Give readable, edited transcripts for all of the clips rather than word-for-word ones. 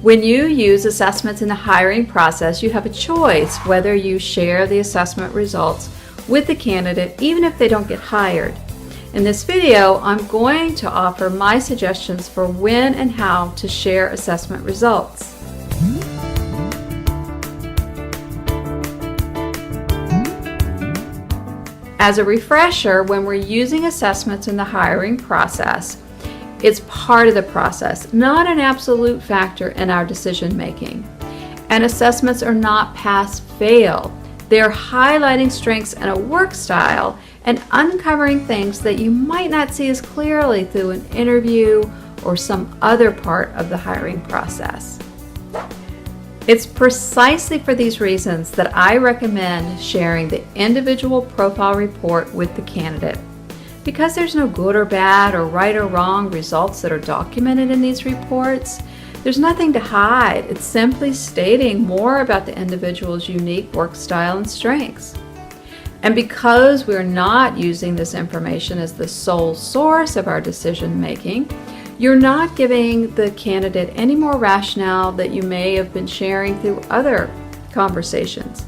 When you use assessments in the hiring process, you have a choice whether you share the assessment results with the candidate even if they don't get hired. In this video, I'm going to offer my suggestions for when and how to share assessment results. As a refresher, when we're using assessments in the hiring process, it's part of the process, not an absolute factor in our decision making. And assessments are not pass-fail. They're highlighting strengths in a work style and uncovering things that you might not see as clearly through an interview or some other part of the hiring process. It's precisely for these reasons that I recommend sharing the individual profile report with the candidate. Because there's no good or bad or right or wrong results that are documented in these reports, there's nothing to hide. It's simply stating more about the individual's unique work style and strengths. And because we're not using this information as the sole source of our decision making, you're not giving the candidate any more rationale that you may have been sharing through other conversations.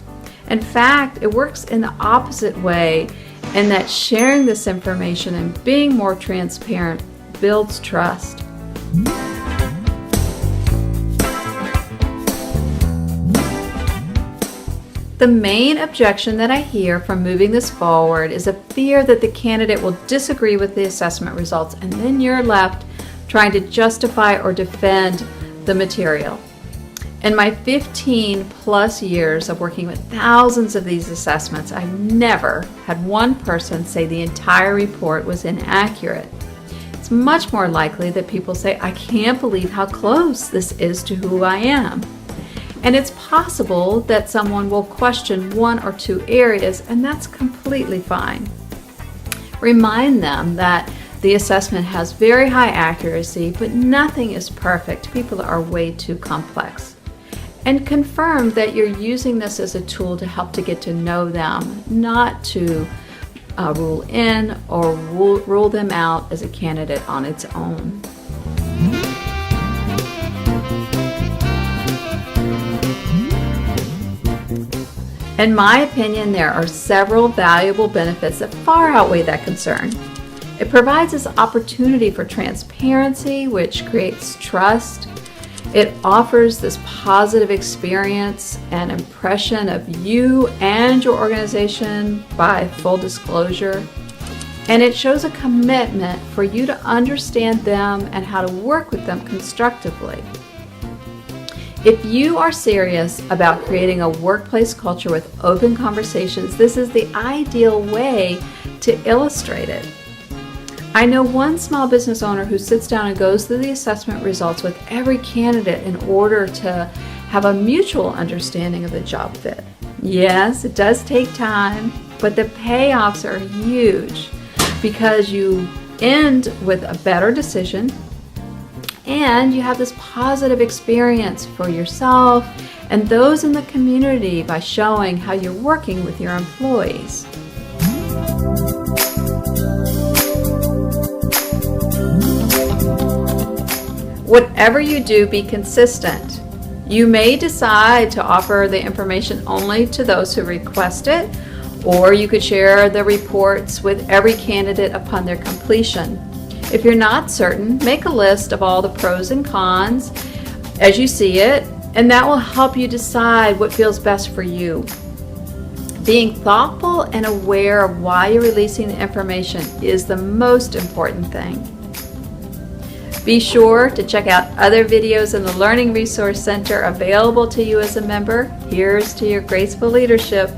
In fact, it works in the opposite way, in that sharing this information and being more transparent builds trust. The main objection that I hear from moving this forward is a fear that the candidate will disagree with the assessment results, and then you're left trying to justify or defend the material. In my 15 plus years of working with thousands of these assessments, I've never had one person say the entire report was inaccurate. It's much more likely that people say, "I can't believe how close this is to who I am." And it's possible that someone will question one or two areas, and that's completely fine. Remind them that the assessment has very high accuracy, but nothing is perfect. People are way too complex. And confirm that you're using this as a tool to help to get to know them, not to rule in or rule them out as a candidate on its own. In my opinion, there are several valuable benefits that far outweigh that concern. It provides us opportunity for transparency, which creates trust. It offers this positive experience and impression of you and your organization by full disclosure. And it shows a commitment for you to understand them and how to work with them constructively. If you are serious about creating a workplace culture with open conversations, this is the ideal way to illustrate it. I know one small business owner who sits down and goes through the assessment results with every candidate in order to have a mutual understanding of the job fit. Yes, it does take time, but the payoffs are huge because you end with a better decision and you have this positive experience for yourself and those in the community by showing how you're working with your employees. Whatever you do, be consistent. You may decide to offer the information only to those who request it, or you could share the reports with every candidate upon their completion. If you're not certain, make a list of all the pros and cons as you see it, and that will help you decide what feels best for you. Being thoughtful and aware of why you're releasing the information is the most important thing. Be sure to check out other videos in the Learning Resource Center available to you as a member. Here's to your graceful leadership.